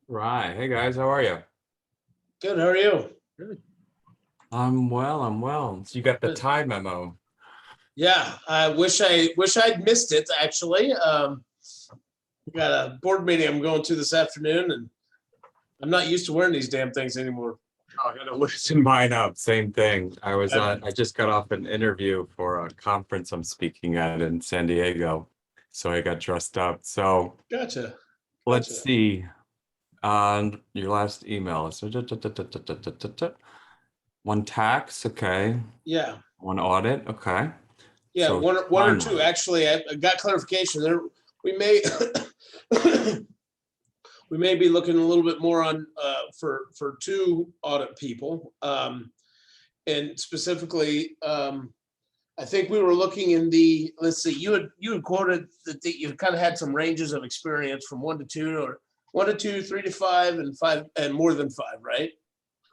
Right. Hey guys, how are you? Good. How are you? Good. I'm well, I'm well. So you got the Good. Thai memo. Yeah, I wish I'd missed it actually. Got a board meeting I'm going to this afternoon, and I'm not used to wearing these damn things anymore. Oh, I gotta loosen mine up. Same thing. Uh, I just got off an interview for a conference I'm speaking at in San Diego. So I got dressed up. So gotcha, let's gotcha. see. On your last email. So one tax, okay. Yeah, One audit, okay. yeah. So One or two timeline. actually. I got clarification there. We may we may be looking a little bit more on for two audit people, and specifically. I think we were looking in the, let's see, you had quoted that you kind of had some ranges of experience from 1 to 2, or 1 to 2, 3 to 5, and 5 and more than 5, right?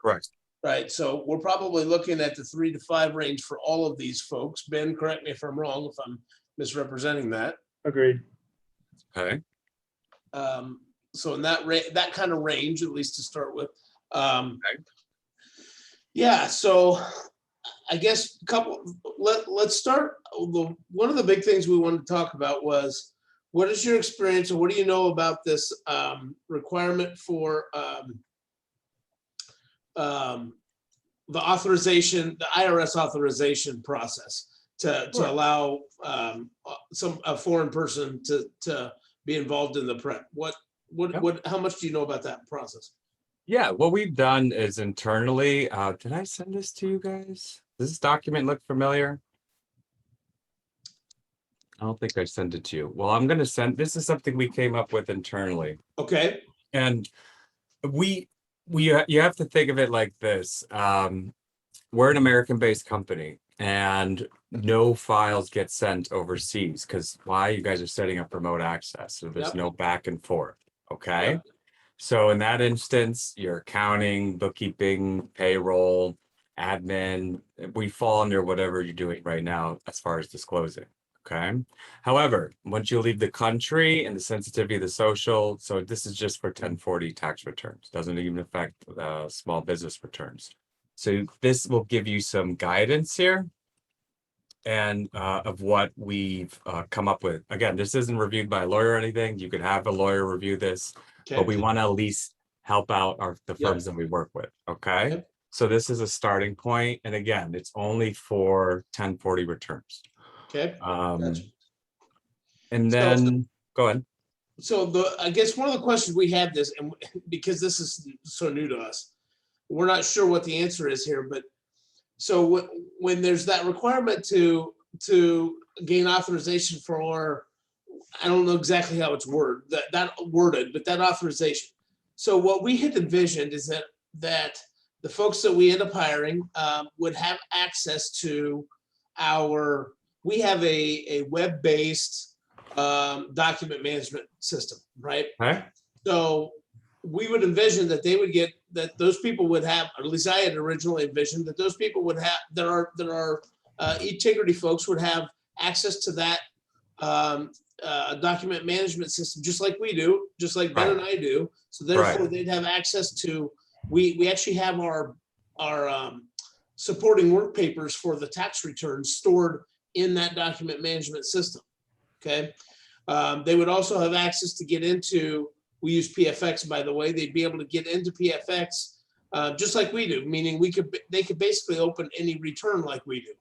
Correct. Right. So we're probably looking at the 3 to 5 range for all of these folks. Ben, correct me if I'm wrong, if I'm misrepresenting that. Agreed. Okay. Um, so in that kind of range, at least to start with. Okay. Yeah. So I guess let's start. One of the big things we wanted to talk about was, what is your experience, or what do you know about this requirement for the authorization, the IRS authorization process to Sure. allow a foreign person to be involved in the prep? Yep. What how much do you know about that process? Yeah, what we've done is internally, did I send this to you guys? Does this document look familiar? I don't think I sent it to you. Well, I'm gonna send, this is something we came up with internally. Okay. And we you have to think of it like this. We're an American-based company and no files get sent overseas because why? You guys are setting up remote access, so there's Yep. no back and forth. Okay. Yep. So in that instance, your accounting, bookkeeping, payroll, admin, we fall under whatever you're doing right now as far as disclosing. Okay. However, once you leave the country and the sensitivity of the social, so this is just for 1040 tax returns, doesn't even affect small business returns. So this will give you some guidance here and of what we've come up with. Again, this isn't reviewed by a lawyer or anything. You could have a lawyer review this, but we Okay. want to at least help out the Yep. firms that we work with. Okay. Yep. So this is a starting point. And again, it's only for 1040 returns. Okay. Gotcha. Um, and So then go ahead. I guess one of the questions we had this, and because this is so new to us, we're not sure what the answer is here, but so when there's that requirement to gain authorization for, I don't know exactly how it's worded, but that authorization. So what we had envisioned is that the folks that we end up hiring would have access to we have a web-based document management system, right? Okay. So we would envision that those people would have, or at least I had originally envisioned that those people would have, that are integrity folks would have access to that document management system, just like we do, just like Ben Right. and I do. So Right. therefore they'd have access to, we actually have our supporting work papers for the tax returns stored in that document management system. Okay. They would also have access to get into, we use PFX, by the way, they'd be able to get into PFX just like we do, meaning they could basically open any return like we do.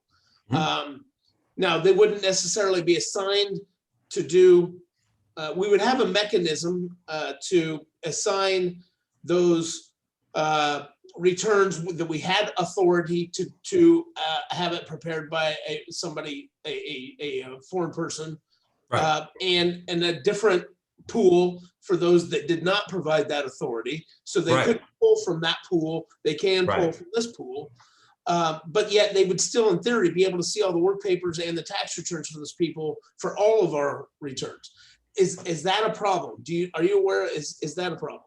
Now, they wouldn't necessarily be assigned to do, we would have a mechanism to assign those returns that we had authority to have it prepared by somebody, a foreign person, Right. and a different pool for those that did not provide that authority. So they Right. could pull from that pool. They can pull Right. from this pool. But yet they would still, in theory, be able to see all the work papers and the tax returns for those people for all of our returns. Is that a problem? Are you aware? Is that a problem?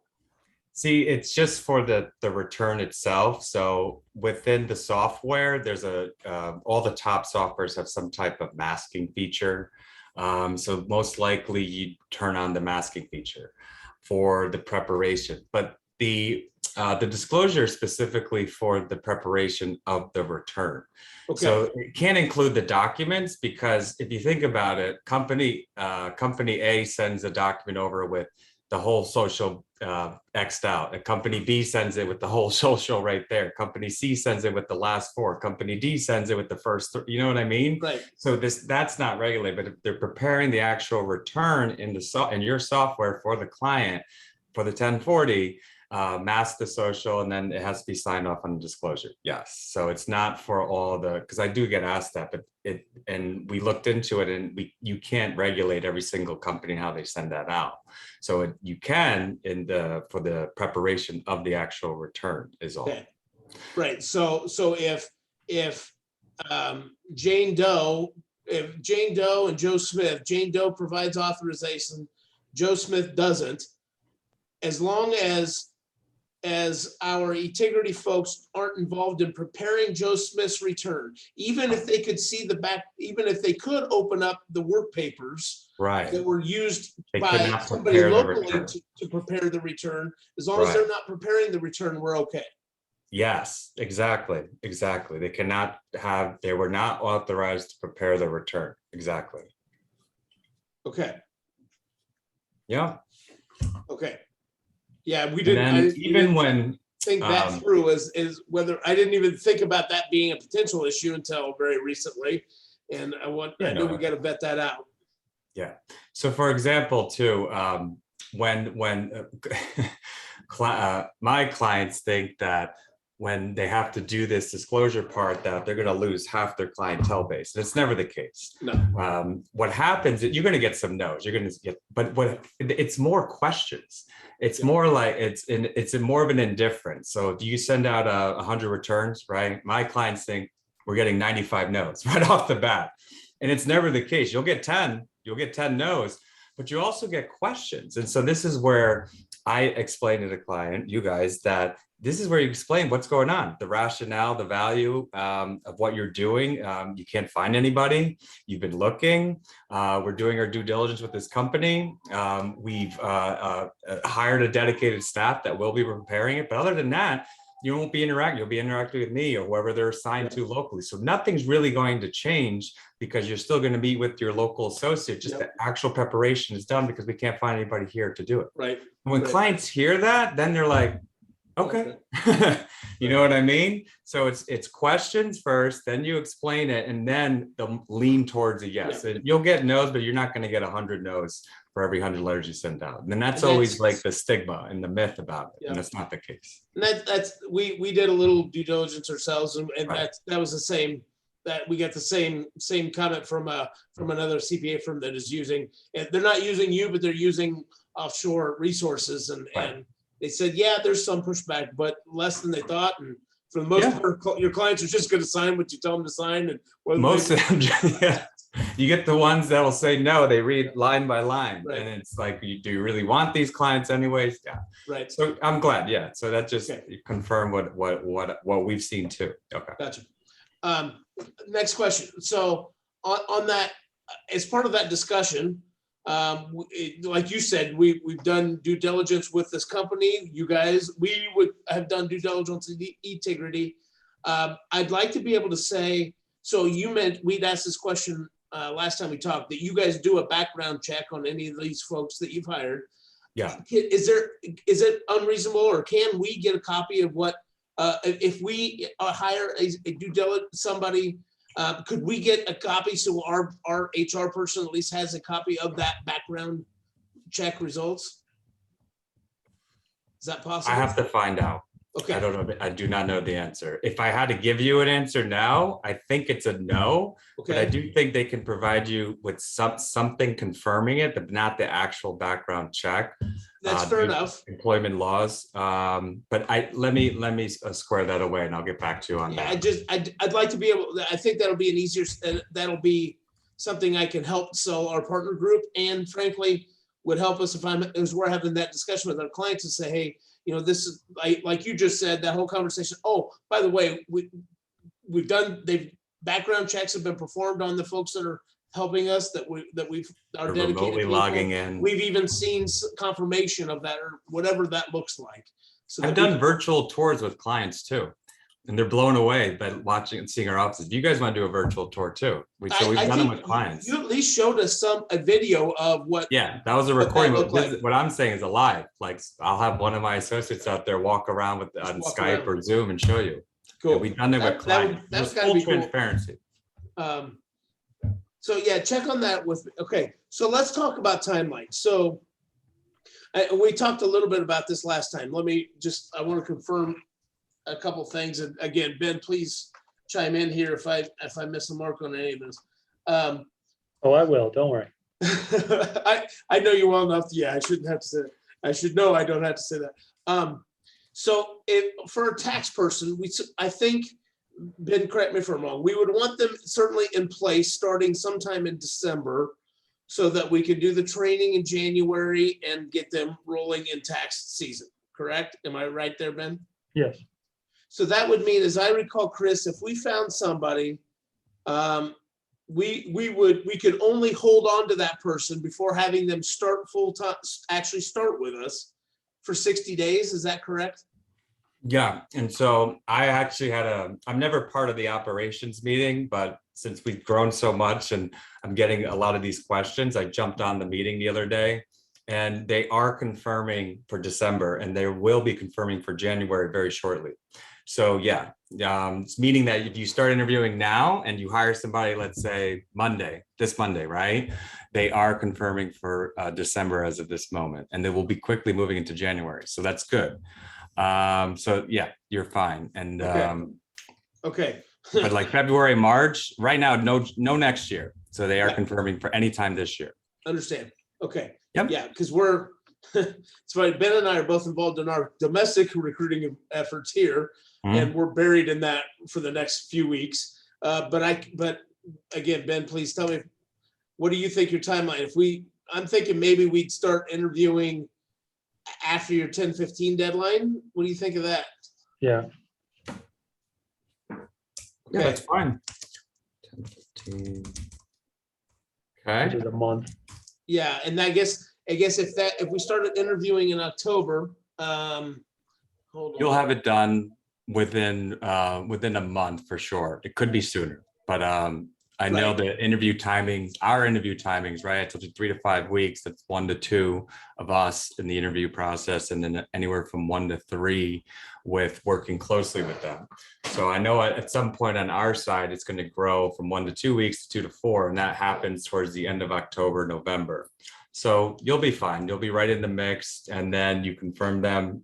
See, it's just for the return itself. So within the software, there's all the top softwares have some type of masking feature. So most likely you turn on the masking feature. for the preparation, but the disclosure is specifically for the preparation of the return. Okay. So it can't include the documents, because if you think about it, company A sends a document over with the whole social X'd out. And company B sends it with the whole social right there. Company C sends it with the last four. Company D sends it with the first three. You know what I mean? Right. So that's not regulated, but if they're preparing the actual return in your software for the client for the 1040, mask the social, and then it has to be signed off on the disclosure. Yes. So it's not for all the, because I do get asked that, but and we looked into it, and you can't regulate every single company and how they send that out. So you can for the preparation of the actual return is all. Okay. Right. So if Jane Doe and Joe Smith, Jane Doe provides authorization, Joe Smith doesn't, as long as our integrity folks aren't involved in preparing Joe Smith's return, even if they could see the back, even if they could open up the work papers Right. that were used They by could not somebody prepare the locally return. to prepare the return, as long as they're not preparing the return, we're okay. Yes, exactly. They were not authorized to prepare the return. Exactly. Okay. Yeah. Okay. Yeah, we And didn't. then even when think that through as whether I didn't even think about that being a potential issue until very recently, and I know we got to vet that out. Yeah. So for example, too, when my clients think that when they have to do this disclosure part, that they're going to lose half their clientele base. And it's never the case. No. What happens is you're going to get some no's. You're going to get, but it's more questions. It's more like it's more of an indifference. So if you send out 100 returns, right? My clients think we're getting 95 no's right off the bat, and it's never the case. You'll get 10 no's, but you also get questions. And so this is where I explain to the client, you guys, that this is where you explain what's going on, the rationale, the value of what you're doing. You can't find anybody. You've been looking. We're doing our due diligence with this company. We've hired a dedicated staff that will be preparing it. But other than that, you won't be interacting. You'll be interacting with me or whoever they're assigned to locally. So nothing's really going to change, because you're still going to meet with your local associate. Just the actual preparation is done because we can't find anybody here to do it. Right. When clients hear that, then they're like, okay. You know what I mean? So it's questions first, then you explain it, and then they'll lean towards a yes. And you'll get no's, but you're not going to get 100 no's for every 100 letters you send out. And that's always like the stigma and the myth about it. And that's not the case. And that's we did a little due diligence ourselves, and that was the same, that we got the same comment from another CPA firm that is using, and they're not using you, but they're using offshore resources, and they said, yeah, there's some pushback, but less than they thought. And for the most part, your clients are just going to sign what you tell them to sign. And most of them, you get the ones that will say no. They read line by line, and it's like, do you really want these clients anyways? Yeah. Right. So I'm glad. Yeah. So that just confirmed what we've seen too. Okay. Gotcha. Next question. So on that, as part of that discussion, like you said, we've done due diligence with this company. You guys, we would have done due diligence in integrity. I'd like to be able to say, so you meant, we'd asked this question last time we talked, that you guys do a background check on any of these folks that you've hired. Yeah. Is it unreasonable, or can we get a copy of what, if we hire a due diligence somebody, could we get a copy so our HR person at least has a copy of that background check results? Is that possible? I have to find out. Okay. I don't know. I do not know the answer. If I had to give you an answer now, I think it's a no. Okay. But I do think they can provide you with something confirming it, but not the actual background check. That's fair enough. Employment laws. But let me square that away, and I'll get back to you on that. I'd like to be able. I think that'll be an easier. That'll be something I can help sell our partner group, and frankly, would help us as we're having that discussion with our clients to say, hey, this is like you just said, that whole conversation. Oh, by the way, we've done, background checks have been performed on the folks that are helping us that we've are Or dedicated remotely people. logging in. We've even seen confirmation of that or whatever that looks like. So I've that we done virtual tours with clients too, and they're blown away by watching and seeing our offices. You guys want to do a virtual tour too? So we've I done them think with clients. you at least showed us a video of what. Yeah, that was a what that recording. looked like. What I'm saying is a live. Like I'll have one of my associates out there walk around with on walk Skype around. or Zoom and show you. Cool. Yeah, we've done it with clients. That's There's gotta full be cool. transparency. So yeah, check on that with, okay, so let's talk about timeline. So we talked a little bit about this last time. I want to confirm a couple things. And again, Ben, please chime in here if I miss a mark on any of this. Oh, I will, don't worry. I know you well enough. Yeah, I shouldn't have to say that. I should know I don't have to say that. So for a tax person, I think, Ben, correct me if I'm wrong, we would want them certainly in place starting sometime in December so that we can do the training in January and get them rolling in tax season, correct? Am I right there, Ben? Yes. So that would mean, as I recall, Chris, if we found somebody, we could only hold on to that person before having them start full-time, actually start with us for 60 days. Is that correct? Yeah, and so I actually I'm never part of the operations meeting, but since we've grown so much and I'm getting a lot of these questions, I jumped on the meeting the other day and they are confirming for December and they will be confirming for January very shortly. So yeah, it's meaning that if you start interviewing now and you hire somebody, let's say this Monday, right? They are confirming for December as of this moment, and they will be quickly moving into January. So that's good. So yeah, you're fine. And okay. but like February, March, right now, no next year. So they are confirming for any time this year. Understand. Okay. Yep. Yeah, because it's funny, Ben and I are both involved in our domestic recruiting efforts here, and we're buried in that for the next few weeks. But again, Ben, please tell me, what do you think your timeline? I'm thinking maybe we'd start interviewing after your 10/15 deadline. What do you think of that? Yeah. Yeah, that's fine. 10, 15. Okay. Which is a month. Yeah, and I guess if we started interviewing in October, hold on. You'll have it done within a month for sure. It could be sooner, but I know the our interview timings, right? I told you 3 to 5 weeks. That's 1 to 2 of us in the interview process, and then anywhere from 1 to 3 with working closely with them. So I know at some point on our side, it's going to grow from 1 to 2 weeks to 2 to 4, and that happens towards the end of October, November. So you'll be fine. You'll be right in the mix, and then you confirm them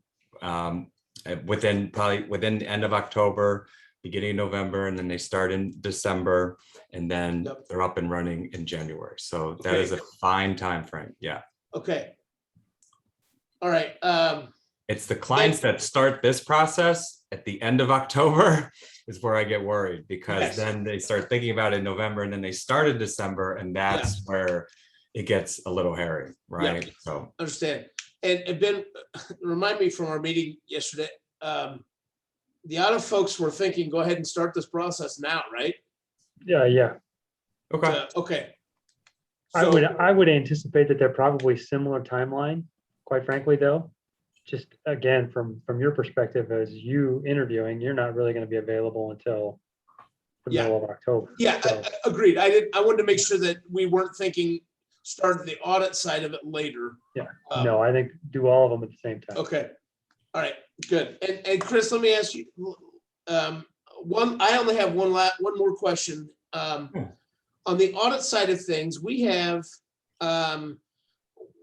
within the end of October, beginning of November, and then they start in December, and then they're up and running in January. So that is a fine time frame. Yeah. Okay. All right. It's the clients that start this process at the end of October is where I get worried, because then they start thinking about it in November, and then they start in December, and that's where it gets a little hairy, right? Yeah. So Understand. And Ben, remind me from our meeting yesterday, the audit folks were thinking, go ahead and start this process now, right? Yeah. okay. Okay. I would anticipate that they're probably similar timeline, quite frankly, though. Just again, from your perspective as you interviewing, you're not really going to be available until the middle of October. Yeah, So, agreed. I wanted to make sure that we weren't thinking start the audit side of it later. yeah. No, I think do all of them at the same time. Okay. All right, good. And Chris, let me ask you, I only have one more question. On the audit side of things, we have,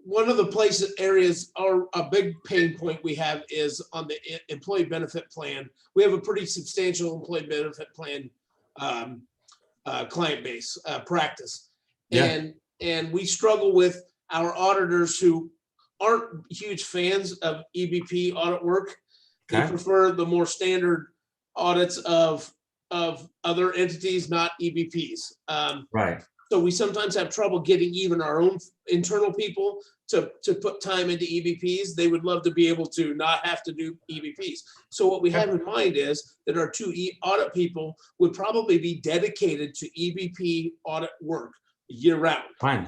one of the areas, a big pain point we have is on the employee benefit plan. We have a pretty substantial employee benefit plan client base practice. Yeah. And we struggle with our auditors who aren't huge fans of EBP audit work. They prefer the more standard audits of other entities, not EBPs. Right. So we sometimes have trouble getting even our own internal people to put time into EBPs. They would love to be able to not have to do EBPs. So what we have in mind is that our 2 audit people would probably be dedicated to EBP audit work. year round. Fine.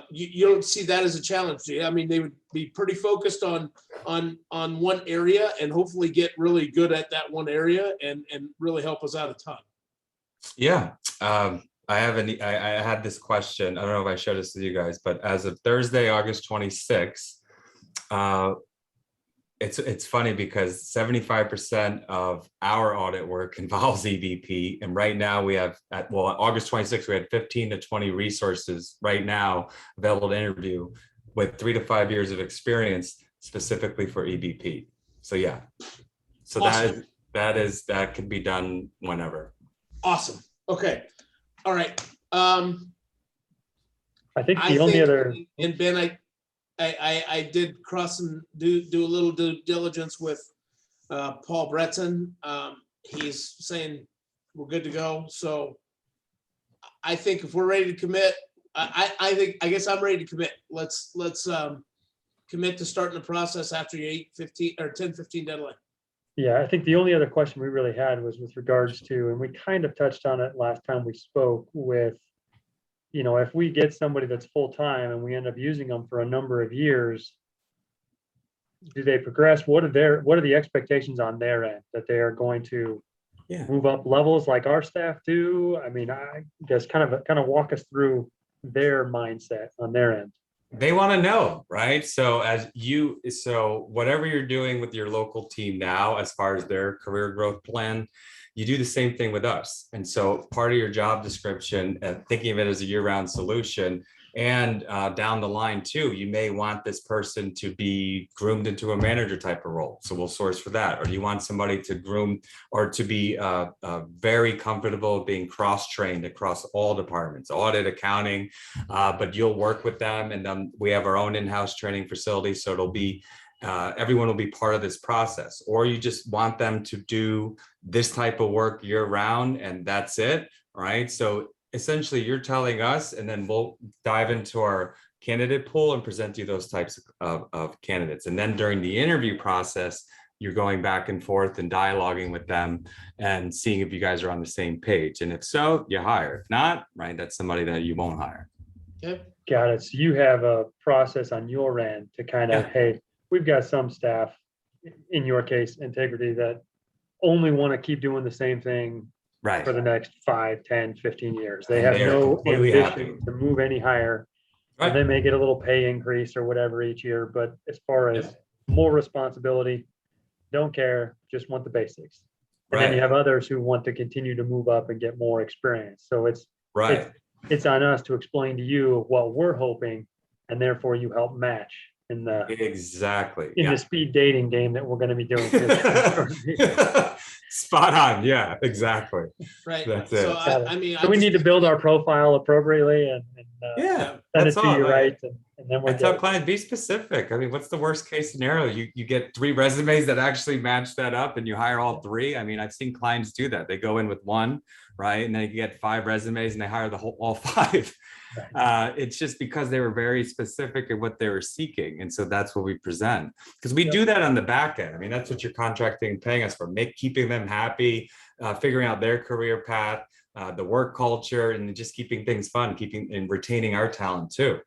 You don't see that as a challenge, do you? I mean, they would be pretty focused on one area and hopefully get really good at that one area and really help us out a ton. Yeah. I had this question. I don't know if I showed this with you guys, but as of Thursday, August 26th, it's funny because 75% of our audit work involves EVP. And right now we have August 26th, we had 15 to 20 resources right now available to interview with 3 to 5 years of experience specifically for EVP. So yeah, so Awesome. that can be done whenever. Awesome. Okay. All right. I think the only other, and Ben, I did cross and do a little due diligence with Paul Breton. He's saying we're good to go. So I think if we're ready to commit, I guess I'm ready to commit. Let's commit to starting the process after your 8:15 or 10:15 deadline. yeah, I think the only other question we really had was with regards to, and we kind of touched on it last time we spoke with, if we get somebody that's full-time and we end up using them for a number of years, do they progress? What are the expectations on their end that they are going to move up levels like our staff do? I mean, I guess kind of walk us through their mindset on their end. They want to know, right? So whatever you're doing with your local team now, as far as their career growth plan, you do the same thing with us. And so part of your job description, thinking of it as a year-round solution, and down the line too, you may want this person to be groomed into a manager type of role. So we'll source for that. Or do you want somebody to groom or to be very comfortable being cross-trained across all departments, audit, accounting, but you'll work with them. And then we have our own in-house training facility. So it'll be, everyone will be part of this process. Or you just want them to do this type of work year round and that's it, right? So essentially you're telling us, and then we'll dive into our candidate pool and present you those types of candidates. And then during the interview process, you're going back and forth and dialoguing with them and seeing if you guys are on the same page. And if so, you hire. If not, right, that's somebody that you won't hire. Okay. Got it. So you have a process on your end to kind of, hey, we've got some staff, in your case, Integrity, that only want to keep doing the same thing for the next 5, 10, 15 years. They have no ambition to move any higher. Right. And they may get a little pay increase or whatever each year, but as far as more responsibility, don't care, just want the basics. And then you have others who want to continue to move up and get more experience. So it's on us to explain to you what we're hoping, and therefore you help match in the the speed dating game that we're going to be doing. Spot on. Yeah, exactly. Right. That's it. So I mean, so we need to build our profile appropriately and send it to you, right? And then I tell clients, be specific. I mean, what's the worst case scenario? You get 3 resumes that actually match that up and you hire all 3. I mean, I've seen clients do that. They go in with 1, right? And then you get 5 resumes and they hire all 5. It's just because they were very specific in what they were seeking. And so that's what we present, because we do that on the back end. I mean, that's what you're contracting and paying us for, keeping them happy, figuring out their career path, the work culture, and just keeping things fun, keeping and retaining our talent too.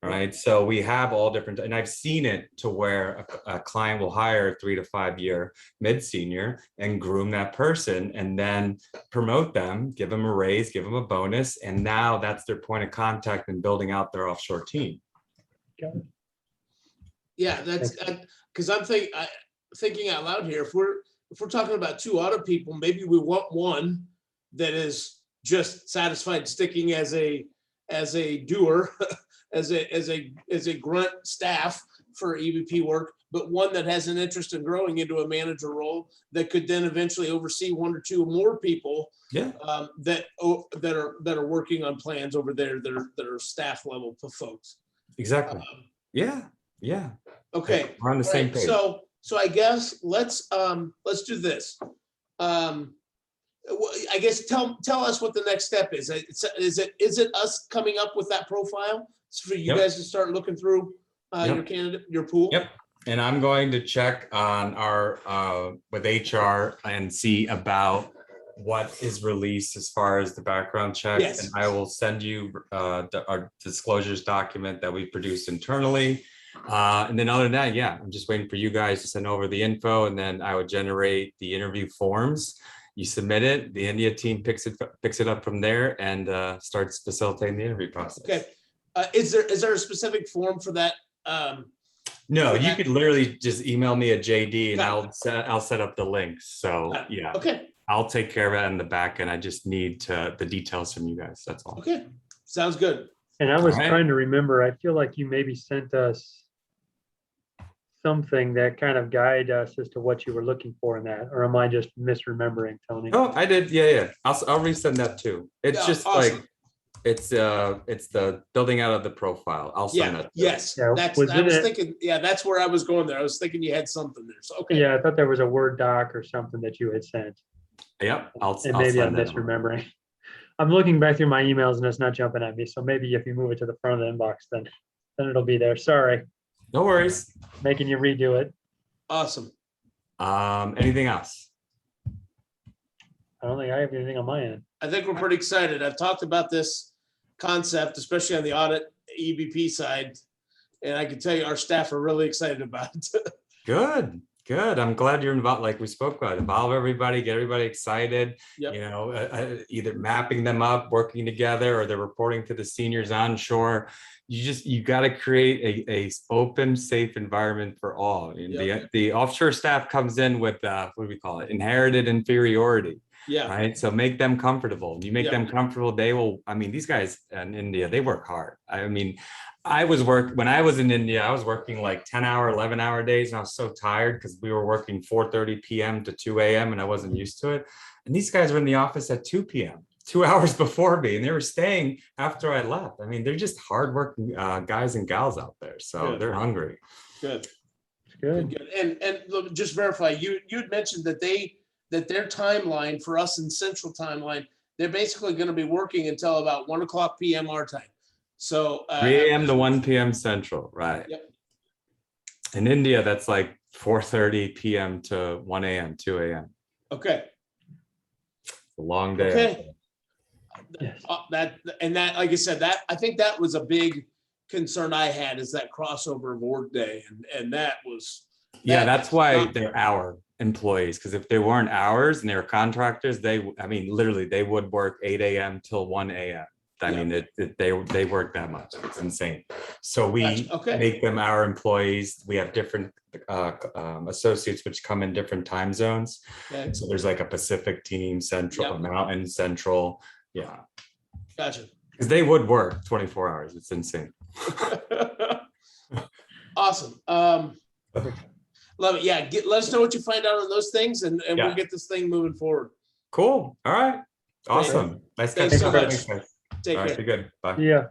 Right. So we have all different, and I've seen it to where a client will hire a 3 to 5 year mid-senior and groom that person and then promote them, give them a raise, give them a bonus. And now that's their point of contact in building out their offshore team. Yeah, that's because I'm thinking out loud here. If we're talking about 2 audit people, maybe we want one that is just satisfied sticking as a doer. as a grunt staff for EVP work, but one that has an interest in growing into a manager role that could then eventually oversee 1 or 2 more people that are working on plans over there that are staff level folks. Exactly. Yeah. Okay. We're on the same page. So I guess let's do this. I guess tell us what the next step is. Is it us coming up with that profile for you guys to start looking through your candidate, your pool? Yep. And I'm going to check on our with HR and see about what is released as far as the background check. Yes. And I will send you our disclosures document that we produced internally. And then other than that, yeah, I'm just waiting for you guys to send over the info, and then I would generate the interview forms. You submit it, the India team picks it up from there and starts facilitating the interview process. Okay. Is there a specific form for that? No, for you that? could literally just email me a JD and Got I'll set up the links. So Got it. yeah, Okay. I'll take care of it in the back end. I just need the details from you guys. That's all. Okay. Sounds good. And I was Alright. trying to remember, I feel like you maybe sent us something that kind of guide us as to what you were looking for in that, or am I just misremembering, Tony? Oh, I did. Yeah. I'll resend that too. It's Yeah, just awesome. like, it's the building out of the profile. I'll send Yeah. that. Yes. Yeah, That's. was I was it- thinking. Yeah, that's where I was going there. I was thinking you had something there. So okay. Yeah, I thought there was a Word doc or something that you had sent, Yep. I'll and maybe I'm send that over. misremembering. I'm looking back through my emails and it's not jumping at me, so maybe if you move it to the front of the inbox, then it'll be there. Sorry, No worries. making you redo it. Awesome. Anything else? I don't think I have anything on my end. I think we're pretty excited. I've talked about this concept, especially on the audit EBP side, and I can tell you our staff are really excited about it. Good. I'm glad you're involved. Like we spoke about, involve everybody, get everybody excited. Yep. You know, either mapping them up, working together, or they're reporting to the seniors onshore. You got to create a open, safe environment for all. And Yep. the offshore staff comes in with what do we call it? Inherited inferiority. Yeah. Right. So make them comfortable. You make Yep. them comfortable. They will. I mean, these guys in India, they work hard. I mean, when I was in India, I was working like 10-hour, 11-hour days, and I was so tired because we were working 4:30 p.m. to 2 a.m. and I wasn't used to it. And these guys were in the office at 2 p.m., 2 hours before me, and they were staying after I left. I mean, they're just hardworking guys and gals out there. So Good. they're hungry. Good. It's good. Good. And look, just verify, you'd mentioned that their timeline for us in Central Timeline, they're basically going to be working until about 1:00 p.m. our time. So 3 a.m. to 1 p.m. Central, right? Yep. In India, that's like 4:30 p.m. to 1 a.m., 2 a.m. Okay. It's a long day. Okay. Yes. That, like I said, I think that was a big concern I had, is that crossover of workday, and that was. Yeah, that's why they're our employees, because if they weren't ours and they were contractors, literally they would work 8 a.m. till 1 a.m. I Yeah. mean, they work that much. It's insane. So we Gotcha. Okay. make them our employees. We have different associates which come in different time zones. Okay. So there's like a Pacific team, Central, Yep. a Mountain, Central. Yeah, Gotcha. because they would work 24 hours. It's insane. Awesome. Love it. Yeah. Let us know what you find out on those things, and Yeah. we'll get this thing moving forward. Cool. All right. Awesome. Nice Thanks catching so up. much. Thanks, guys. Take All care. right. Be good. Bye. Yeah.